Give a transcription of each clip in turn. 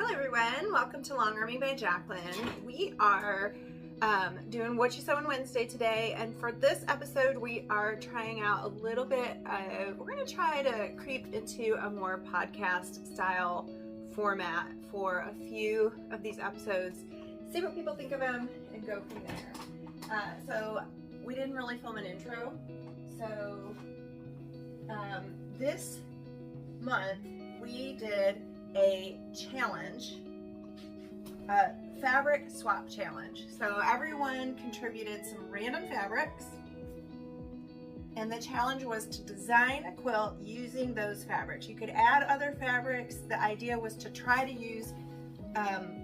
Hello everyone, welcome to Longarming by Jaclyn. We are doing What You Sew on Wednesday today, and for this episode we are trying out a little bit of, we're going to try to creep into a more podcast style format for a few of these episodes, see what people think of them, and go from there. So we didn't really film an intro, so this month we did a challenge, a fabric swap challenge. So everyone contributed some random fabrics, and the challenge was to design a quilt using those fabrics. You could add other fabrics. The idea was to try to use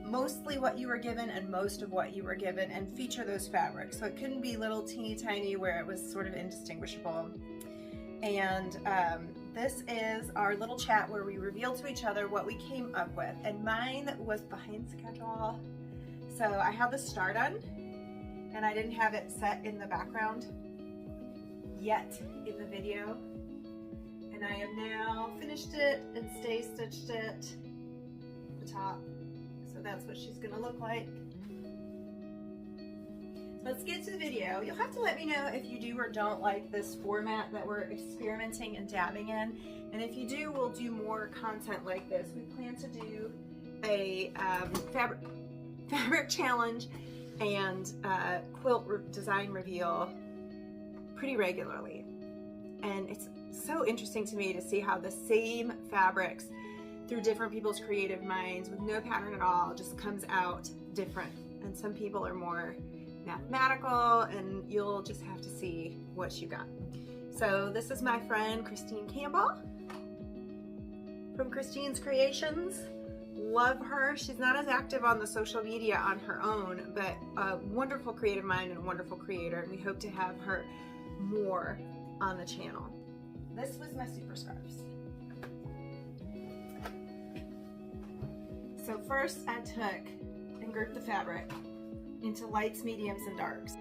mostly what you were given and most of what you were given and feature those fabrics. So it couldn't be little teeny tiny where it was sort of indistinguishable. And this is our little chat where we reveal to each other what we came up with. And mine was behind schedule. So I had the star done, and I didn't have it set in the background yet in the video. And I have now finished it and stay stitched it at the top. So that's what she's gonna look like. Let's get to the video. You'll have to let me know if you do or don't like this format that we're experimenting and dabbing in. And if you do, we'll do more content like this. We plan to do a fabric challenge and quilt design reveal pretty regularly. And it's so interesting to me to see how the same fabrics through different people's creative minds with no pattern at all just comes out different. And some people are more mathematical, and you'll just have to see what you got. So this is my friend Christine Campbell from Christine's Creations. Love her. She's not as active on the social media on her own, but a wonderful creative mind and a wonderful creator, and we hope to have her more on the channel. This was my super scarves. So first I took and grouped the fabric into lights, mediums, and darks.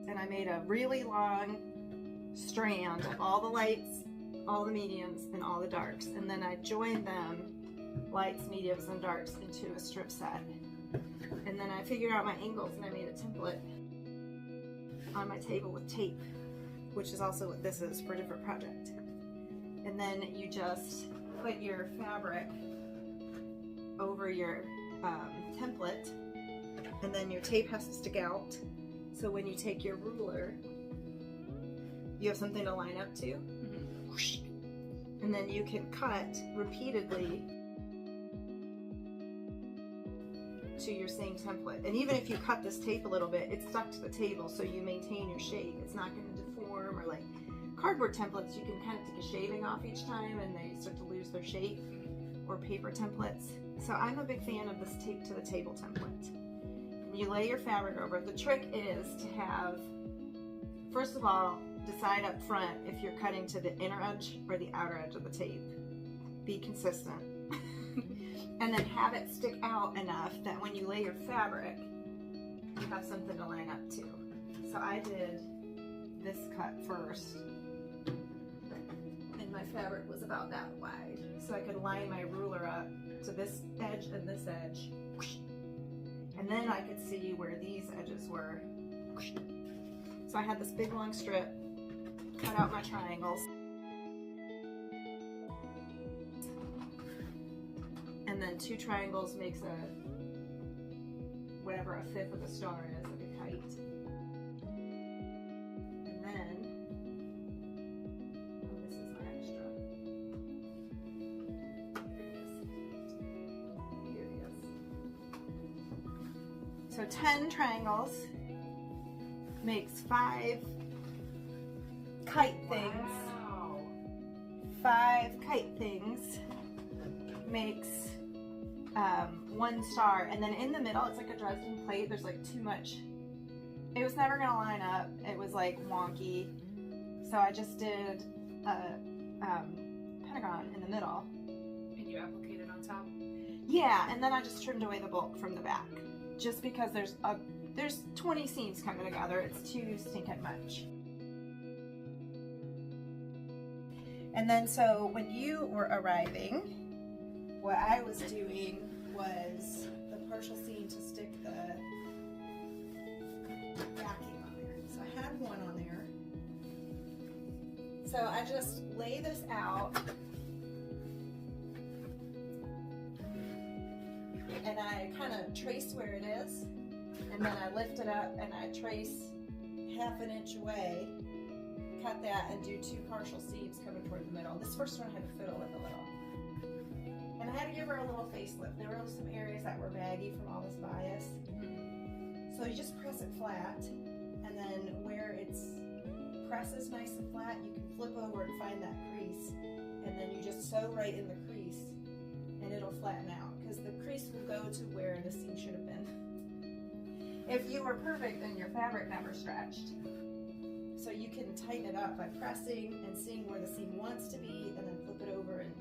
And I made a really long strand of all the lights, all the mediums, and all the darks. And then I joined them, lights, mediums, and darks, into a strip set. And then I figured out my angles, and I made a template on my table with tape, which is also what this is for a different project. And then you just put your fabric over your template, and then your tape has to stick out. So when you take your ruler, you have something to line up to. And then you can cut repeatedly to your same template. And even if you cut this tape a little bit, it's stuck to the table, so you maintain your shape. It's not going to deform, or like cardboard templates, you can kind of take a shaving off each time and they start to lose their shape, or paper templates. So I'm a big fan of this tape to the table template. You lay your fabric over it. The trick is to have, first of all, decide up front if you're cutting to the inner edge or the outer edge of the tape. Be consistent. And then have it stick out enough that when you lay your fabric, you have something to line up to. So I did this cut first, and my fabric was about that wide, so I could line my ruler up to this edge and this edge, and then I could see where these edges were. So I had this big long strip, cut out my triangles, and then 2 triangles makes whatever a fifth of a star is, like a kite. And then, oh, this is my extra. Here it is. So 10 triangles makes 5 kite things. Wow. 5 kite things makes 1 star, and then in the middle it's like a Dresden plate. There's like too much. It was never gonna line up. It was like wonky, so I just did a pentagon in the middle. And you applicated on top? Yeah, and then I just trimmed away the bulk from the back, just because there's 20 seams coming together. It's too stinking much. And then so when you were arriving, what I was doing was the partial seam to stick the backing on there. So I had one on there. So I just lay this out and I kind of trace where it is, and then I lift it up and I trace 1/2 inch away, cut that, and do 2 partial seams coming toward the middle. This first one I had to fiddle with a little. And I had to give her a little facelift. There were some areas that were baggy from all this bias. So you just press it flat, and then where it's presses nice and flat, you can flip over and find that crease, and then you just sew right in the crease, and it'll flatten out, because the crease will go to where the seam should have been. If you were perfect, then your fabric never stretched. So you can tighten it up by pressing and seeing where the seam wants to be, and then flip it over and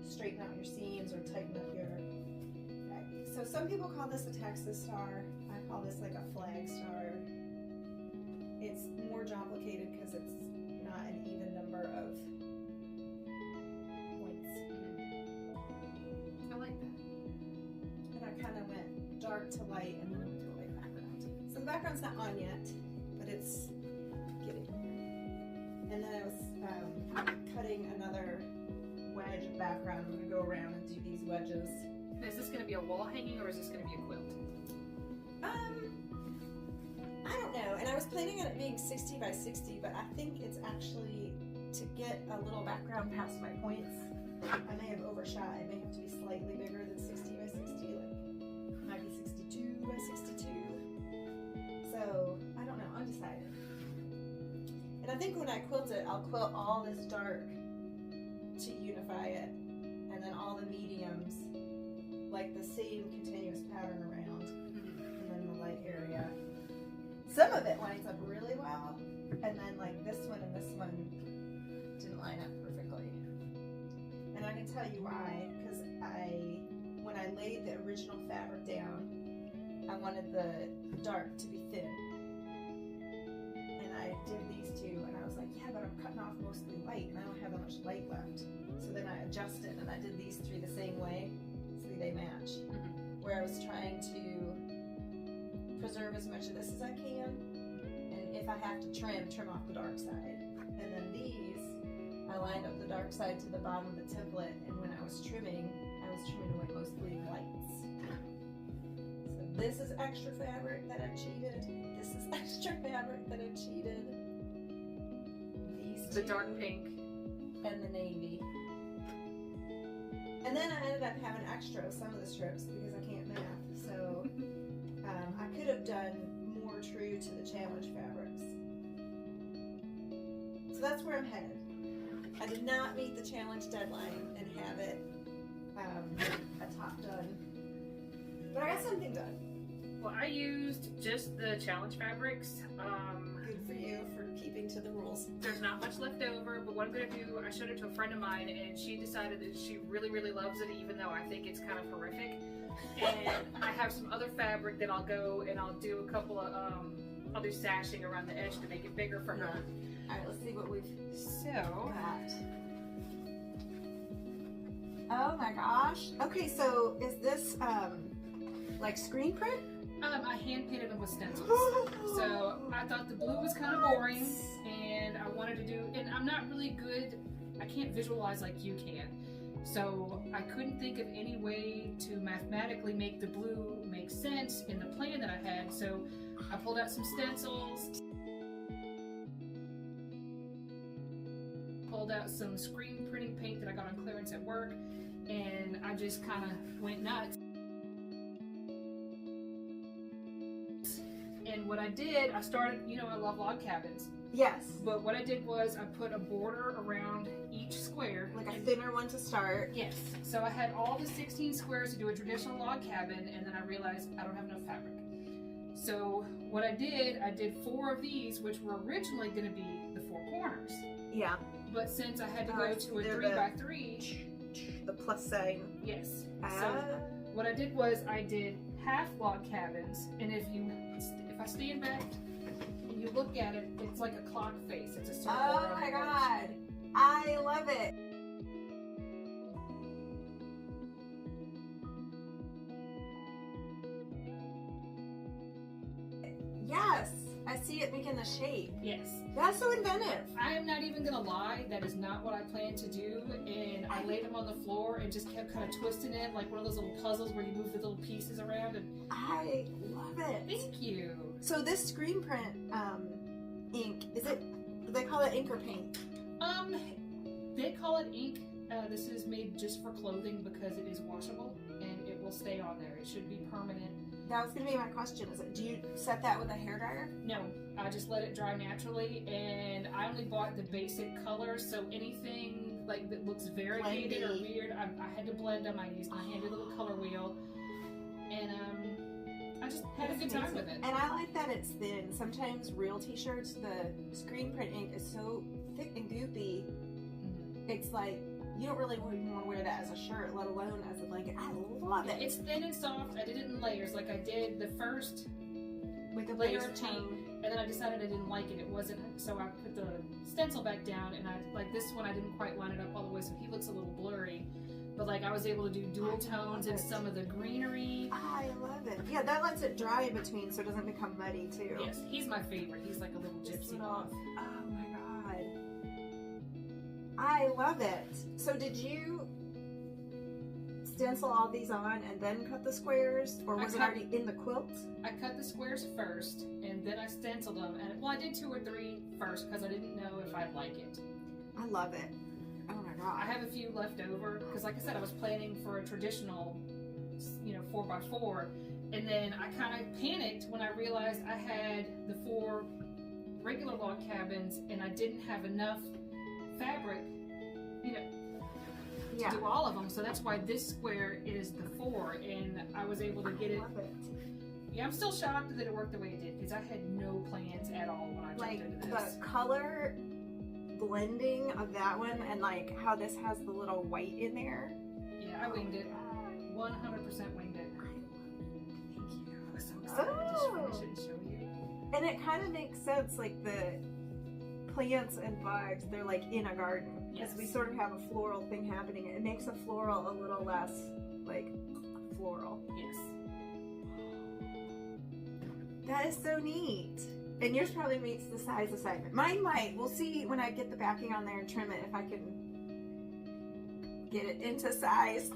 straighten out your seams or tighten up your baggy. So some people call this a Texas star. I call this like a flag star. It's more complicated because it's not an even number of points. I like that. And I kind of went dark to light and then went to a light background. So the background's not on yet, but it's getting there. And then I was cutting another wedge background. I'm going to go around and do these wedges. Is this going to be a wall hanging or is this going to be a quilt? I don't know, and I was planning on it being 60 by 60, but I think it's actually to get a little background past my points. I may have overshot. It may have to be slightly bigger than 60 by 60, like might be 62 by 62. So I don't know, undecided. And I think when I quilt it, I'll quilt all this dark to unify it, and then all the mediums, like the same continuous pattern around, and then the light area. Some of it lines up really well, and then like this one and this one didn't line up perfectly. And I can tell you why, because when I laid the original fabric down, I wanted the dark to be thin. And I did these two, and I was like, yeah, but I'm cutting off mostly light, and I don't have that much light left. So then I adjusted, and I did these 3 the same way, so they match. Where I was trying to preserve as much of this as I can, and if I have to trim off the dark side. And then these, I lined up the dark side to the bottom of the template, and when I was trimming away mostly lights. So this is extra fabric that I cheated. This is extra fabric that I cheated. These The two, dark pink. and the navy. And then I ended up having extra of some of the strips because I can't math. So I could have done more true to the challenge fabrics. So that's where I'm headed. I did not meet the challenge deadline and have it a top done, but I got something done. Well, I used just the challenge fabrics. Good for you for keeping to the rules. There's not much left over, but what I'm going to do, I showed it to a friend of mine, and she decided that she really, really loves it, even though I think it's kind of horrific. And I have some other fabric that I'll go and I'll do a couple of, I'll do sashing around the edge to make it bigger for her. All right, let's see what we've got. Oh my gosh. Okay, so is this like screen print? I hand painted them with stencils. So I thought the blue was kind of boring, and I wanted to do, and I'm not really good, I can't visualize like you can. So I couldn't think of any way to mathematically make the blue make sense in the plan that I had. So I pulled out some stencils, pulled out some screen printing paint that I got on clearance at work, and I just kind of went nuts. And what I did, I started, you know, I love log cabins. Yes. But what I did was I put a border around each square. Like a thinner one to start. Yes. So I had all the 16 squares to do a traditional log cabin, and then I realized I don't have enough fabric. So what I did 4 of these, which were originally going to be the 4 corners. Yeah. But since I had to go to a 3x3. The plus sign. Yes. So what I did was I did half log cabins, and if I stand back and you look at it, it's like a clock face. It's a circle. Oh my god. I see it making the shape. Yes. That's so inventive. I am not even gonna lie, that is not what I planned to do, and I laid them on the floor and just kept kind of twisting it like one of those little puzzles where you move the little pieces around, and I love it. thank you. So this screen print ink, do they call it ink or paint? They call it ink. This is made just for clothing because it is washable and it will stay on there. It should be permanent. That was gonna be my question. Do you set that with a hairdryer? No, I just let it dry naturally, and I only bought the basic colors, so anything like that looks variegated or weird, I had to blend them. I used my handy little color wheel, and I just had a good time with it. And I like that it's thin. Sometimes real t-shirts, the screen print ink is so thick and goopy, it's like you don't really want to wear that as a shirt, let alone as a blanket. I love it. It's thin and soft. I did it in layers. Like I did the first with a layer base of paint, tone. and then I decided I didn't like it. It wasn't, so I put the stencil back down, and I like this one. I didn't quite line it up all the way, so he looks a little blurry. But like I was able to do dual tones and some of the greenery. I love it. Yeah, that lets it dry in between, so it doesn't become muddy too. Yes, he's my favorite. He's like a little gypsy moth. Oh my god, I love it. So did you stencil all these on and then cut the squares, or was it already in the quilt? I cut the squares first, and then I stenciled them. And well, I did 2 or 3 first because I didn't know if I'd like it. I love it. Oh my god. I have a few left over because, like I said, I was planning for a traditional, 4x4, and then I kind of panicked when I realized I had the 4 regular log cabins and I didn't have enough fabric, to do all of them. So that's why this square is the 4, and I was able to get it. I love it. Yeah, I'm still shocked that it worked the way it did because I had no plans at all when I jumped into this. The color blending of that one and like how this has the little white in there. Yeah, I winged it. 100% winged it. Thank you. I was so excited to just finish it and show you. And it kind of makes sense, like the plants and bugs, they're like in a garden. Because we sort of have a floral thing happening. It makes a floral a little less like floral. Yes. That is so neat. And yours probably meets the size assignment. Mine might. We'll see when I get the backing on there and trim it if I can get it into size.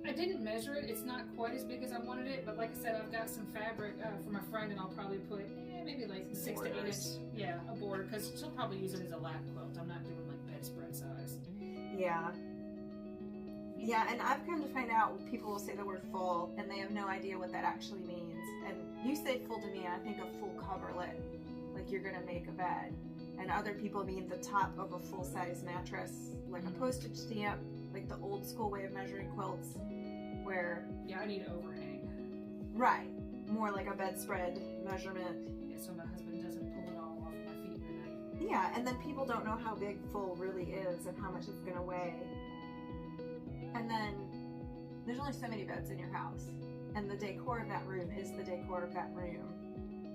I didn't measure it. It's not quite as big as I wanted it, but like I said, I've got some fabric for my friend, and I'll probably put maybe like 6 to 8 inch, a border, because she'll probably use it as a lap quilt. I'm not doing like bedspread size. Yeah. Yeah, and I've come to find out people will say the word full, and they have no idea what that actually means. And you say full to me, and I think of full coverlet, like you're gonna make a bed. And other people mean the top of a full-size mattress, like a postage stamp, like the old school way of measuring quilts, where... Yeah, I need overhang. Right. More like a bedspread measurement. Yeah, so my husband doesn't pull it all off my feet in the night. Yeah, and then people don't know how big full really is and how much it's gonna weigh. And then there's only so many beds in your house, and the decor of that room is the decor of that room.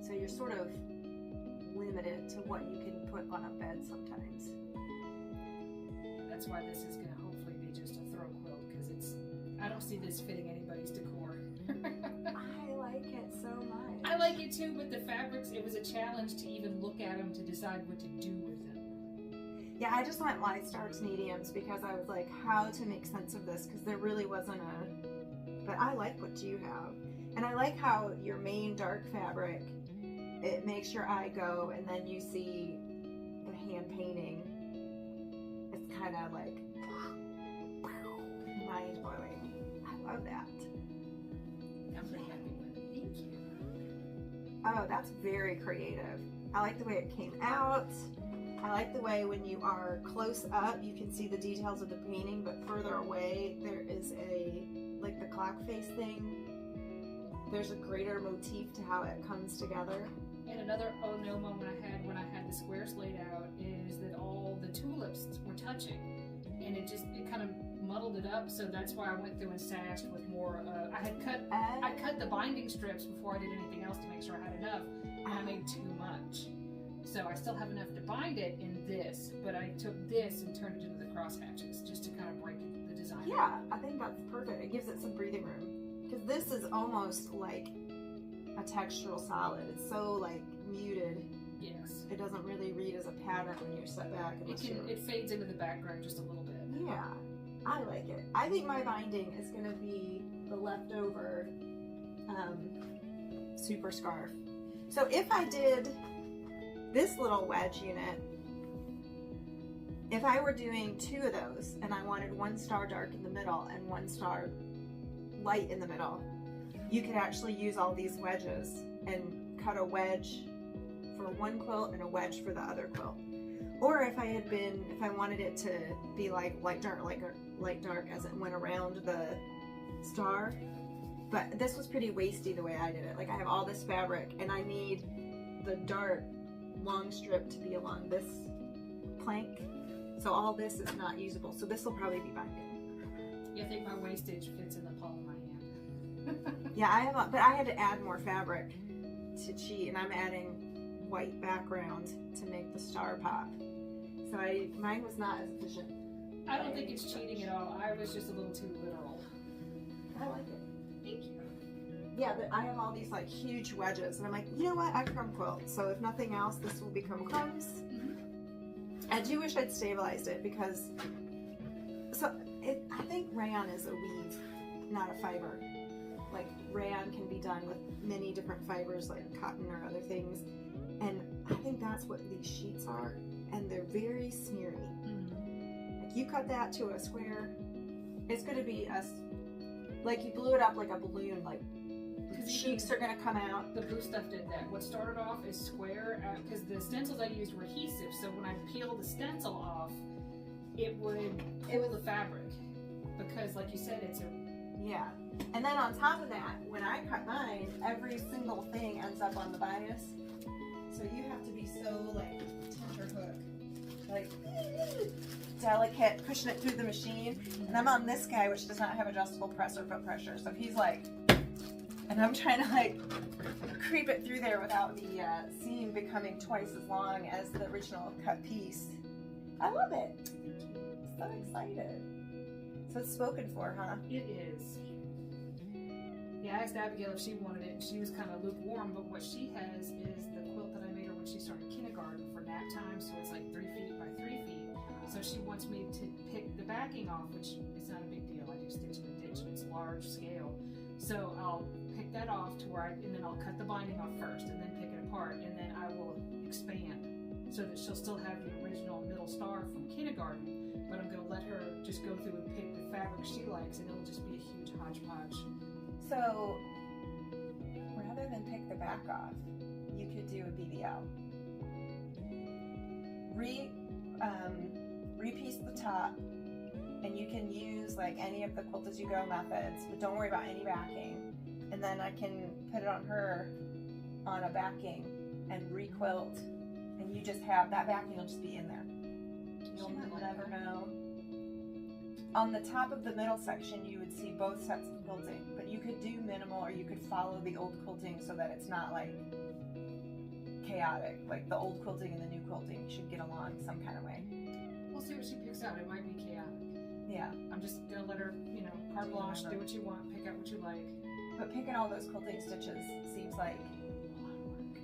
So you're sort of limited to what you can put on a bed sometimes. That's why this is going to hopefully be just a throw quilt, because I don't see this fitting anybody's decor. I like it so much. I like it too, but the fabrics, it was a challenge to even look at them to decide what to do with them. Yeah, I just went light starts mediums because I was like, how to make sense of this, because there really wasn't but I like what you have. And I like how your main dark fabric, it makes your eye go, and then you see the hand painting. It's kind of like mind-blowing. I love that. I'm pretty happy with it. Thank you. Oh, that's very creative. I like the way it came out. I like the way when you are close up, you can see the details of the painting, but further away, there is like the clock face thing. There's a greater motif to how it comes together. And another oh no moment I had when I had the squares laid out is that all the tulips were touching, and it kind of muddled it up. So that's why I went through and sashed with more. I cut the binding strips before I did anything else to make sure I had enough, and I made too much. So I still have enough to bind it in this, but I took this and turned it into the cross hatches just to kind of break the design. Yeah, I think that's perfect. It gives it some breathing room, because this is almost like a textural solid. It's so like muted. Yes. It doesn't really read as a pattern when you're set back. It fades into the background just a little bit. Yeah, I like it. I think my binding is going to be the leftover super scarf. So if I did this little wedge unit, if I were doing 2 of those and I wanted 1 star dark in the middle and 1 star light in the middle, you could actually use all these wedges and cut a wedge for one quilt and a wedge for the other quilt. Or if I wanted it to be like light dark as it went around the star. But this was pretty wasty the way I did it. Like I have all this fabric and I need the dark long strip to be along this plank. So all this is not usable. So this will probably be binding. Yeah, I think my wastage fits in the palm of my hand. Yeah, but I had to add more fabric to cheat, and I'm adding white background to make the star pop. So mine was not as efficient. I don't think it's cheating at all. I was just a little too literal. I like it. Thank you. Yeah, but I have all these like huge wedges, and I'm like, you know what? I crumb quilt. So if nothing else, this will become crumbs. I do wish I'd stabilized it because, I think rayon is a weave, not a fiber. Like rayon can be done with many different fibers like cotton or other things. And I think that's what these sheets are. And they're very smeary. Like you cut that to a square, it's going to be like you blew it up like a balloon, like cheeks are going to come out. The blue stuff did that. What started off as square, because the stencils I used were adhesive, so when I peeled the stencil off, it would pull the fabric. Because like you said, it's a... Yeah. And then on top of that, when I cut mine, every single thing ends up on the bias. So you have to be so like tenterhook, like delicate, pushing it through the machine. And I'm on this guy, which does not have adjustable press or foot pressure. So he's like, and I'm trying to like creep it through there without the seam becoming twice as long as the original cut piece. I love it. So excited. So it's spoken for, huh? It is. Yeah, I asked Abigail if she wanted it, and she was kind of lukewarm, but what she has is the quilt that I made her when she started kindergarten for nap time, so it's like 3 feet by 3 feet. So she wants me to pick the backing off, which is not a big deal. I do stitch in a ditch, and it's large scale. So I'll pick that off to where and then I'll cut the binding off first, and then pick it apart, and then I will expand so that she'll still have the original middle star from kindergarten, but I'm going to let her just go through and pick the fabric she likes, and it'll just be a huge hodgepodge. So, rather than pick the back off, you could do a BBL. Repiece the top, and you can use like any of the quilt as you go methods, but don't worry about any backing. And then I can put it on her on a backing and requilt, and you just have that backing will just be in there. You'll never know. On the top of the middle section, you would see both sets of quilting, but you could do minimal or you could follow the old quilting so that it's not like chaotic. Like the old quilting and the new quilting should get along some kind of way. We'll see what she picks out. It might be chaotic. Yeah. I'm just gonna let her, carte blanche, do what you want, pick out what you like. But picking all those quilting stitches seems like a lot of work.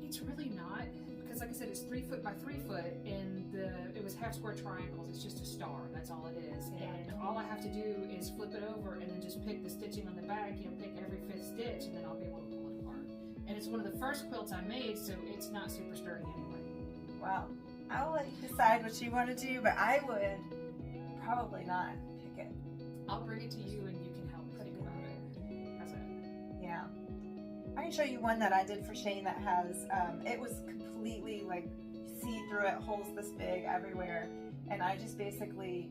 It's really not, because like I said, it's 3 foot by 3 foot, and it was half square triangles. It's just a star. That's all it is. And all I have to do is flip it over and then just pick the stitching on the back. Pick every 5th stitch, and then I'll be able to pull it apart. And it's one of the first quilts I made, so it's not super sturdy anyway. Wow. I'll let you decide what you want to do, but I would probably not pick it. I'll bring it to you, and you can help me think about it. How's that? Yeah. I can show you one that I did for Shane that has, it was completely like see through it, holes this big everywhere, and I just basically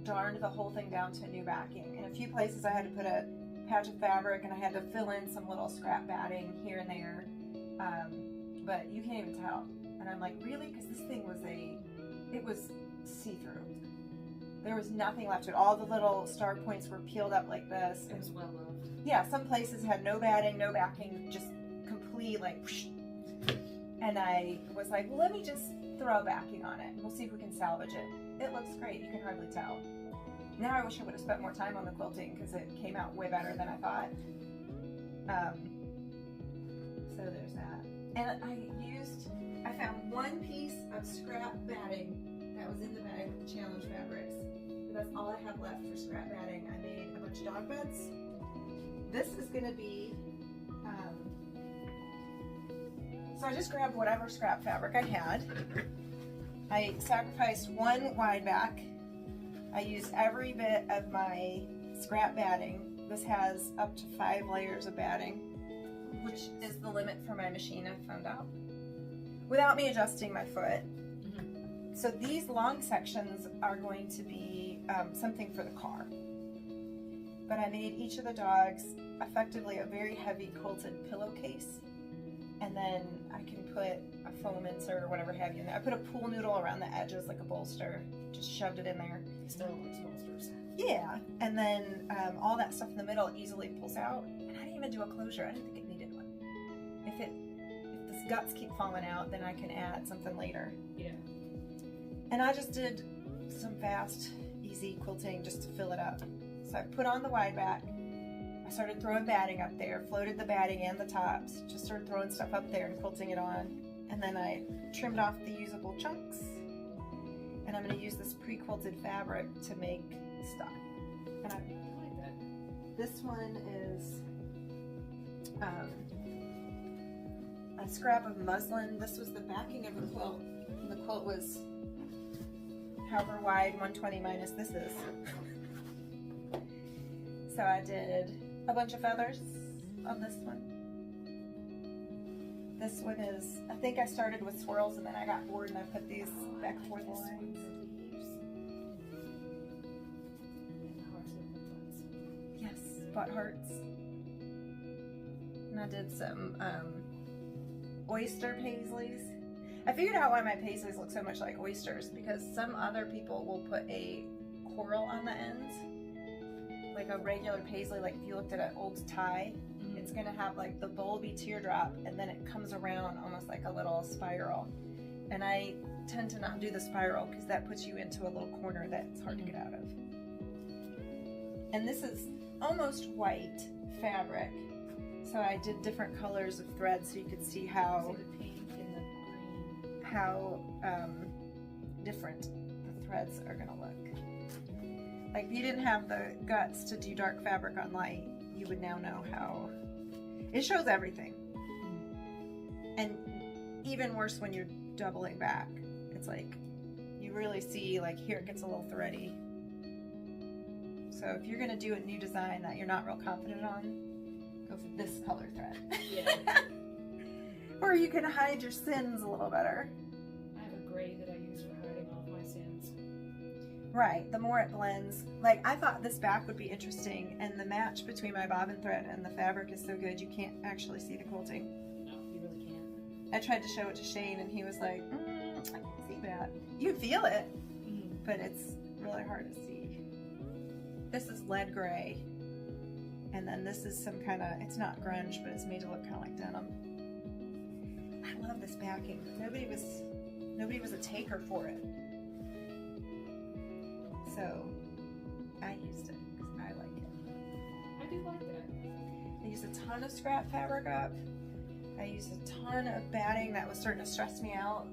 darned the whole thing down to a new backing. In a few places I had to put a patch of fabric and I had to fill in some little scrap batting here and there, but you can't even tell. And I'm like, really? Because this thing was it was see-through. There was nothing left to it. All the little star points were peeled up like this. It was well loved. Yeah, some places had no batting, no backing, just complete like whoosh. And I was like, well, let me just throw backing on it and we'll see if we can salvage it. It looks great, you can hardly tell. Now I wish I would have spent more time on the quilting because it came out way better than I thought. So there's that. And I found one piece of scrap batting that was in the bag with the challenge fabrics. But that's all I have left for scrap batting. I made a bunch of dog beds. This is gonna be, so I just grabbed whatever scrap fabric I had. I sacrificed one wide back. I used every bit of my scrap batting. This has up to 5 layers of batting, which is the limit for my machine, I found out, without me adjusting my foot. So these long sections are going to be something for the car. But I made each of the dogs effectively a very heavy quilted pillowcase. And then I can put a foam insert or whatever have you in there. I put a pool noodle around the edges like a bolster, just shoved it in there. Still looks bolsters. Yeah, and then all that stuff in the middle easily pulls out. And I didn't even do a closure. I didn't think it needed one. If the guts keep falling out, then I can add something later. Yeah. And I just did some fast, easy quilting just to fill it up. So I put on the wide back. I started throwing batting up there, floated the batting and the tops, just started throwing stuff up there and quilting it on. And then I trimmed off the usable chunks. And I'm going to use this pre-quilted fabric to make stuff. And I like that. This one is a scrap of muslin. This was the backing of a quilt. And the quilt was however wide 120 minus this is. So I did a bunch of feathers on this one. This one is, I think I started with swirls and then I got bored and I put these back and forth lines. Yes, bought hearts. And I did some oyster paisleys. I figured out why my paisleys look so much like oysters, because some other people will put a coral on the ends. Like a regular paisley, like if you looked at an old tie, it's gonna have like the bulby teardrop and then it comes around almost like a little spiral. And I tend to not do the spiral because that puts you into a little corner that's hard to get out of. And this is almost white fabric. So I did different colors of thread so you could see how the pink and the green. How different the threads are gonna look. Like if you didn't have the guts to do dark fabric on light, you would now know how. It shows everything. And even worse when you're doubling back. It's like, you really see like here it gets a little thready. So if you're gonna do a new design that you're not real confident on, go for this color thread. Yeah. Or you can hide your sins a little better. I have a gray that I use for hiding all my sins. Right, the more it blends. Like I thought this back would be interesting, and the match between my bobbin thread and the fabric is so good you can't actually see the quilting. No, you really can't. I tried to show it to Shane and he was like, I can't see that. You feel it, but it's really hard to see. This is lead gray, and then this is some kind of, it's not grunge, but it's made to look kind of like denim. I love this backing. Nobody was a taker for it. So I used it because I like it. I do like that. I used a ton of scrap fabric up. I used a ton of batting that was starting to stress me out.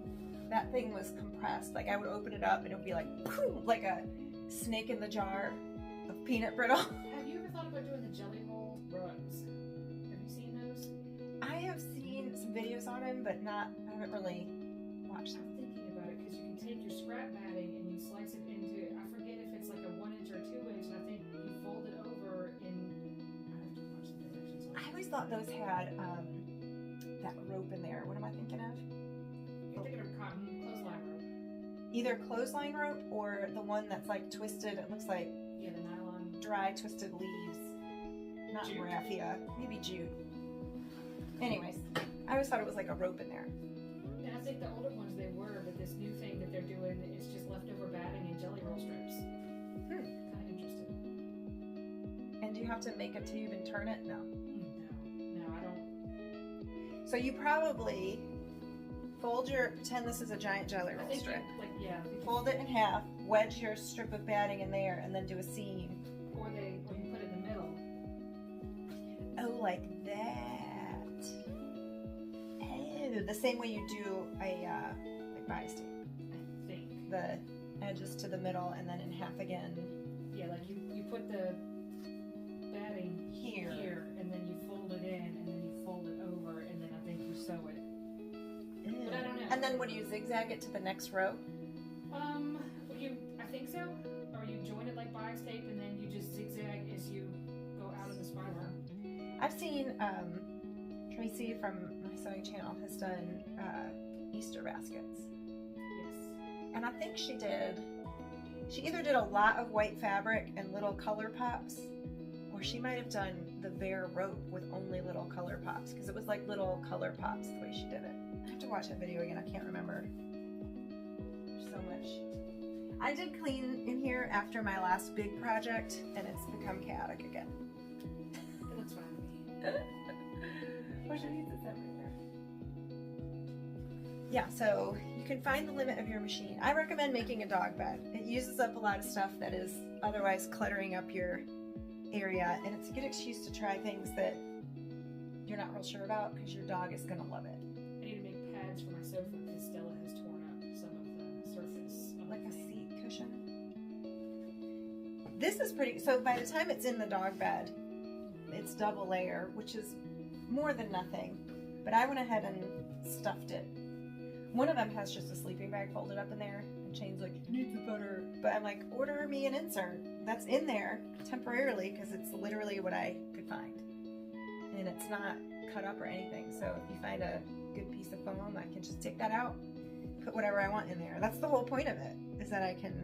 That thing was compressed. Like I would open it up and it would be like, poof, like a snake in the jar of peanut brittle. Have you ever thought about doing the jelly roll rugs? Have you seen those? I have seen some videos on them, but I haven't really watched them. I'm thinking about it because you can take your scrap batting and you slice it into, I forget if it's like a 1 inch or 2 inch, and I think you fold it over in, I have to watch the directions. I always thought those had that rope in there. What am I thinking of? You're thinking of cotton clothesline rope. Either clothesline rope or the one that's like twisted. It looks like Yeah, the nylon. dry twisted leaves. Not Jute. raffia, maybe jute. Anyways, I always thought it was like a rope in there. And I think the older ones they were, but this new thing that they're doing is just leftover batting and jelly roll strips. Kind of interesting. And do you have to make a tube and turn it? No. No, I don't. So you probably pretend this is a giant jelly I roll think strip. yeah. Fold it in half, wedge your strip of batting in there, and then do a seam. Or you put it in the middle. Oh, like that. Oh. The same way you do a like bias tape. I think. The edges to the middle and then in half again. Yeah, like you put the batting Here. and then you fold it in and then you fold it over and then I think you sew it. But I don't know. And then would you zigzag it to the next row? I think so. Or you join it like bias tape and then you just zigzag as you go out of the spiral. I've seen Tracy from my sewing channel has done Easter baskets. Yes. And I think she either did a lot of white fabric and little color pops, or she might have done the bare rope with only little color pops, because it was like little color pops the way she did it. I have to watch that video again, I can't remember. There's so much. I did clean in here after my last big project, and it's become chaotic again. It looks fine to me. What should I use this everywhere? Yeah, so you can find the limit of your machine. I recommend making a dog bed. It uses up a lot of stuff that is otherwise cluttering up your area, and it's a good excuse to try things that you're not real sure about because your dog is going to love it. I need to make pads for my sofa because Stella has torn up some of the surface. Like a seat cushion. This is pretty, so by the time it's in the dog bed, it's double layer, which is more than nothing, but I went ahead and stuffed it. One of them has just a sleeping bag folded up in there, and Shane's like, you need to better, but I'm like, order me an insert that's in there temporarily because it's literally what I could find, and it's not cut up or anything. So if you find a good piece of foam, I can just take that out, put whatever I want in there. That's the whole point of it, is that I can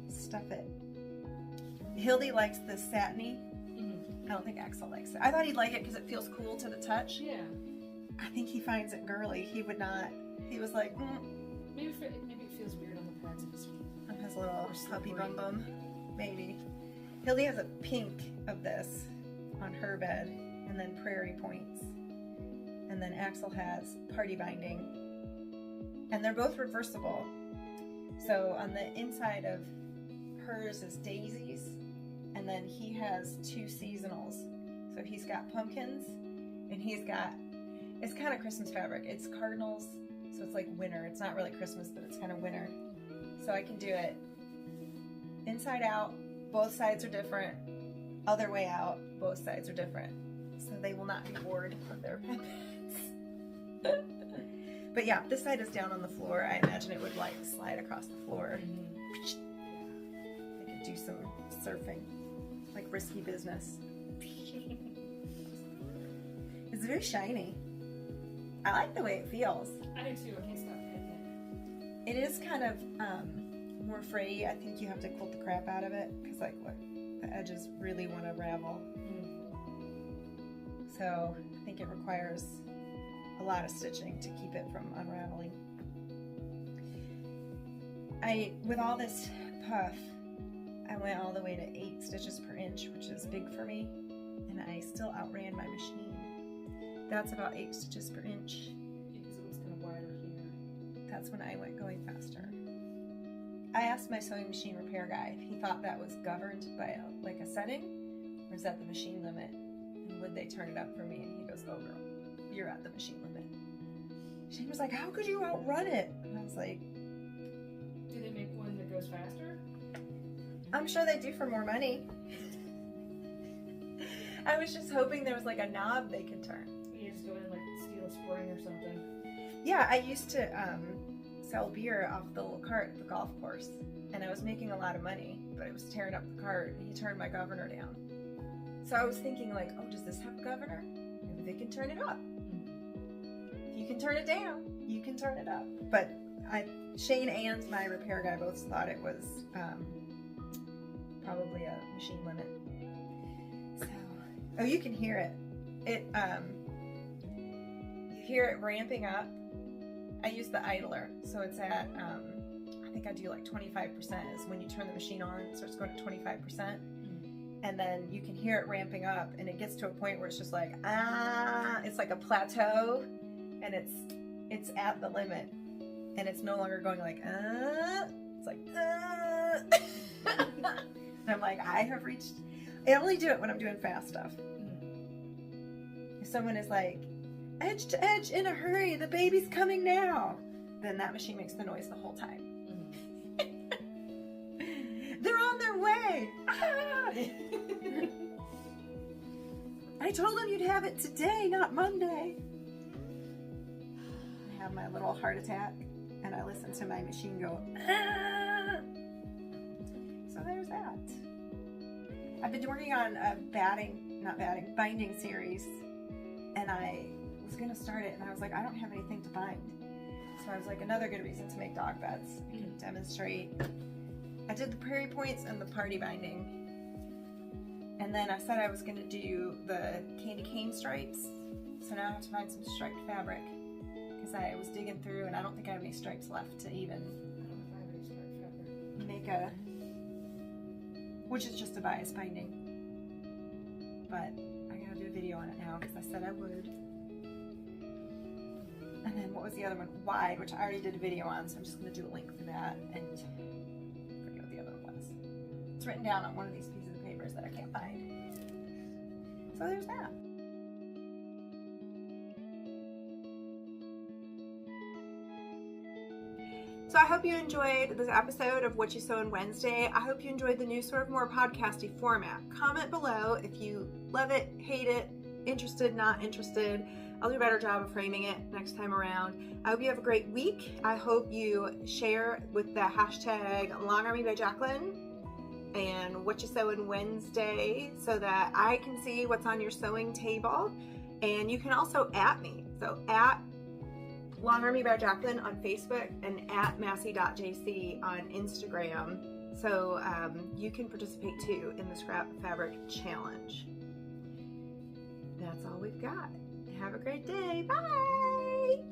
stuff it. Hildy likes the satiny. I don't think Axel likes it. I thought he'd like it because it feels cool to the touch. Yeah. I think he finds it girly. He would not. He was like, Maybe it feels weird on the pads of his feet. on his little puppy bum bum. Maybe. Hildy has a pink of this on her bed, and then prairie points. And then Axel has party binding. And they're both reversible. So on the inside of hers is daisies, and then he has 2 seasonals. So he's got pumpkins, and he's got, it's kind of Christmas fabric. It's cardinals, so it's like winter. It's not really Christmas, but it's kind of winter. So I can do it inside out, both sides are different. Other way out, both sides are different. So they will not be bored of their pumpkins. But yeah, this side is down on the floor. I imagine it would like slide across the floor. I could do some surfing, like risky business. It's very shiny. I like the way it feels. I do too. I can't stop petting It is kind of more frayy. I think you have to quilt the crap out of it because, like, look, the edges really want to ravel. So I think it requires a lot of stitching to keep it from unraveling. With all this puff, I went all the way to 8 stitches per inch, which is big for me, and I still outran my machine. That's about 8 stitches per inch. because it was kind of wider here. That's when I went going faster. I asked my sewing machine repair guy if he thought that was governed by a setting, or is that the machine limit, and would they turn it up for me? And he goes, oh girl, you're at the machine limit. Shane was like, how could you outrun it? And I was like, Do they make one that goes faster? I'm sure they do for more money. I was just hoping there was like a knob they could turn. You just go in and like steal a spring or something. Yeah, I used to sell beer off the little cart at the golf course, and I was making a lot of money, but it was tearing up the cart, and he turned my governor down. So I was thinking like, oh, does this have a governor? Maybe they can turn it up. If you can turn it down, you can turn it up. But Shane and my repair guy both thought it was probably a machine limit. So, oh, you can hear it. You hear it ramping up. I use the idler, so it's at, I think I do like 25% is when you turn the machine on, so it's going to 25%. And then you can hear it ramping up, and it gets to a point where it's just like, it's like a plateau, and it's at the limit, and it's no longer going like, it's like, and I'm like, I have reached, I only do it when I'm doing fast stuff. If someone is like, edge to edge in a hurry, the baby's coming now. Then that machine makes the noise the whole time. They're on their way. Ah! I told them you'd have it today, not Monday. I have my little heart attack and I listen to my machine go, ah! So there's that. I've been working on a binding series, and I was gonna start it and I was like, I don't have anything to bind. So I was like, another good reason to make dog beds. I can demonstrate. I did the prairie points and the party binding. And then I said I was gonna do the candy cane stripes. So now I have to find some striped fabric because I was digging through and I don't think I have any stripes left to even make a, which is just a bias binding. But I gotta do a video on it now because I said I would. And then what was the other one? Wide, which I already did a video on, so I'm just gonna do a link for that and I forget what the other one was. It's written down on one of these pieces of papers that I can't find. So there's that. So I hope you enjoyed this episode of What You Sew on Wednesday. I hope you enjoyed the new sort of more podcasty format. Comment below if you love it, hate it, interested, not interested. I'll do a better job of framing it next time around. I hope you have a great week. I hope you share with the hashtag LongarmingByJaclyn and What You Sew on Wednesday so that I can see what's on your sewing table. And you can also @ me. So @ LongarmingByJaclyn on Facebook and @ massey.jc on Instagram. So you can participate too in the Scrap Fabric Challenge. That's all we've got. Have a great day. Bye.